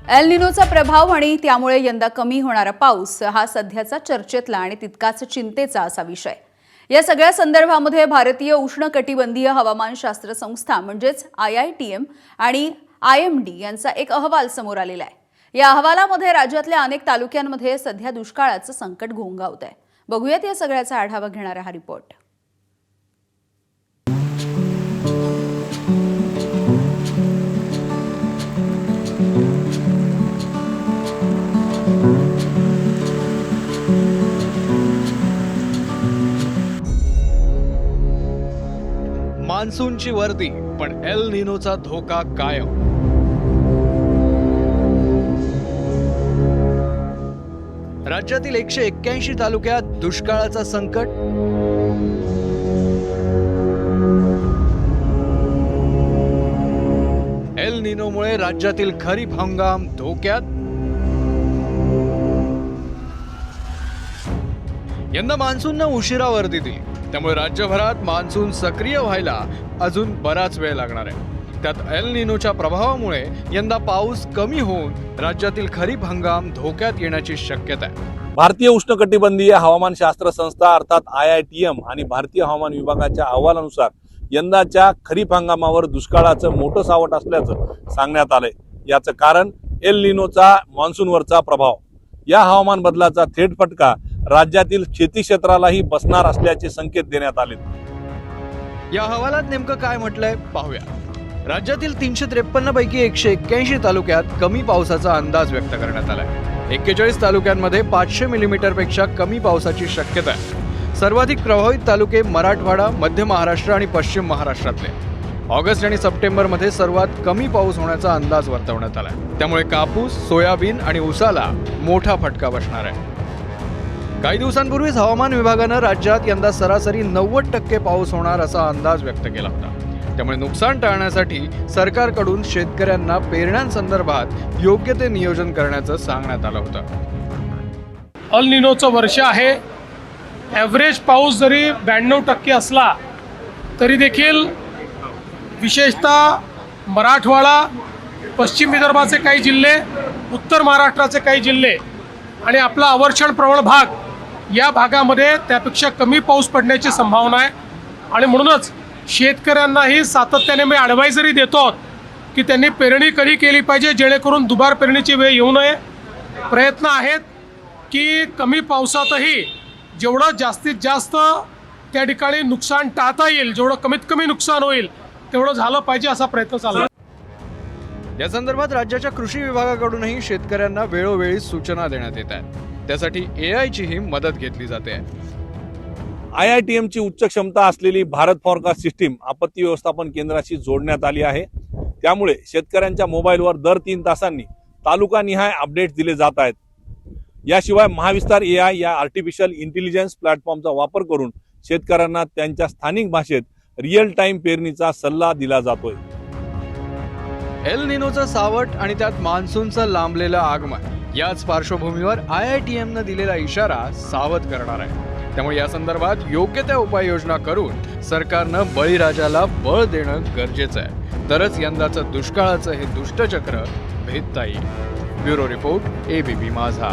L निनोचा प्रभाव आणि त्यामुळे यंदा कमी होणारा पाऊस हा सध्याचा चर्चेतला आणि तितकाच चिंतेचा असा विषय। या सगळ्या संदर्भामध्ये भारतीय उष्णकटिबंधीय हवामानशास्त्र संस्था म्हणजेच IITM आणि IMD यांचा एक अहवाल समोर आलेला आहे। या अहवालामध्ये राज्यातल्या अनेक तालुक्यांमध्ये सध्या दुष्काळाचं संकट घोंघावतंय। बघूयात या सगळ्याचा आढावा घेणारा हा रिपोर्ट। मान्सूनची वर्दी पण एल निनोचा धोका कायम। राज्यातील 181 तालुक्यात दुष्काळाचा संकट। एल निनोमुळे राज्यातील खरीप हंगाम धोक्यात। यंदा मान्सूननं उशिरा वर्दी दिली, त्यामुळे राज्यभरात मान्सून सक्रिय व्हायला अजून बराच वेळ लागणार आहे। त्यात एल निनोच्या प्रभावामुळे यंदा पाऊस कमी होऊन राज्यातील खरीप हंगाम धोक्यात येण्याची शक्यता आहे। भारतीय उष्णकटिबंधीय हवामानशास्त्र संस्था अर्थात IITM आणि भारतीय हवामान विभागाच्या अहवालानुसार यंदाच्या खरीप हंगामावर दुष्काळाचं मोठं सावट असल्याचं सांगण्यात आलंय। याचं कारण एल निनोचा मान्सूनवरचा प्रभाव। या हवामान बदलाचा थेट फटका राज्यातील शेती क्षेत्रालाही बसणार असल्याचे संकेत देण्यात आले। या अहवालात नेमकं काय म्हटलंय पाहूया। राज्यातील 353 पैकी 181 तालुक्यात कमी पावसाचा अंदाज व्यक्त करण्यात आलाय। 41 तालुक्यांमध्ये 500 मिलीमीटर पेक्षा कमी पावसाची शक्यता आहे। सर्वाधिक प्रभावित तालुके मराठवाडा, मध्य महाराष्ट्र आणि पश्चिम महाराष्ट्रातले। ऑगस्ट आणि सप्टेंबर मध्ये सर्वात कमी पाऊस होण्याचा अंदाज वर्तवण्यात आलाय। त्यामुळे कापूस, सोयाबीन आणि ऊसाला मोठा फटका बसणार आहे। काही दिवसांपूर्वीच हवामान विभागानं राज्यात यंदा सरासरी 90% पाऊस होणार असा अंदाज व्यक्त केला होता। त्यामुळे नुकसान टाळण्यासाठी सरकारकडून शेतकऱ्यांना पेरण्यांसंदर्भात योग्य ते नियोजन करण्याचं सांगण्यात आलं होतं। एल निनोचं वर्ष आहे। ॲव्हरेज पाऊस जरी 92% असला तरी देखील विशेषतः मराठवाडा, पश्चिम विदर्भाचे काही जिल्हे, उत्तर महाराष्ट्राचे काही जिल्हे आणि आपला अवर्षण प्रवण भाग या भागामध्ये त्यापेक्षा कमी पाऊस पडण्याची संभावना आहे। आणि म्हणूनच शेतकऱ्यांनाही सातत्याने मी ॲडवायझरी देतो की त्यांनी पेरणी कधी केली पाहिजे जेणेकरून दुबार पेरणीची वेळ येऊ नये। प्रयत्न आहेत की कमी पावसातही जेवढं जास्तीत जास्त त्या ठिकाणी नुकसान टाळता येईल, जेवढं कमीत कमी नुकसान होईल तेवढं झालं पाहिजे असा प्रयत्न चालू आहे। या संदर्भात राज्याच्या कृषी विभागाकडूनही शेतकऱ्यांना वेळोवेळी सूचना देण्यात येत आहेत। त्यासाठी AI चीही मदत घेतली जाते। IITM ची उच्च क्षमता असलेली भारत फॉरकास्ट सिस्टीम आपत्ती व्यवस्थापन केंद्राशी जोडण्यात आली आहे। त्यामुळे शेतकऱ्यांच्या मोबाईलवर दर 3 तासांनी तालुकानिहाय अपडेट्स दिले जात आहेत। याशिवाय महाविस्तार AI या आर्टिफिशियल इंटेलिजन्स प्लॅटफॉर्मचा वापर करून शेतकऱ्यांना त्यांच्या स्थानिक भाषेत रिअल टाइम पेरणीचा सल्ला दिला जातोय। एल निनोचं सावट आणि त्यात मान्सूनचं लांबलेलं आगमन याच पार्श्वभूमीवर IITM न दिलेला इशारा सावध करणार आहे। त्यामुळे या संदर्भात योग्य त्या उपाययोजना करून सरकारनं बळीराजाला बळ देणं गरजेचं आहे। तरच यंदाचं दुष्काळाचं हे दुष्टचक्र भेदता येईल। ब्युरो रिपोर्ट ABP माझा।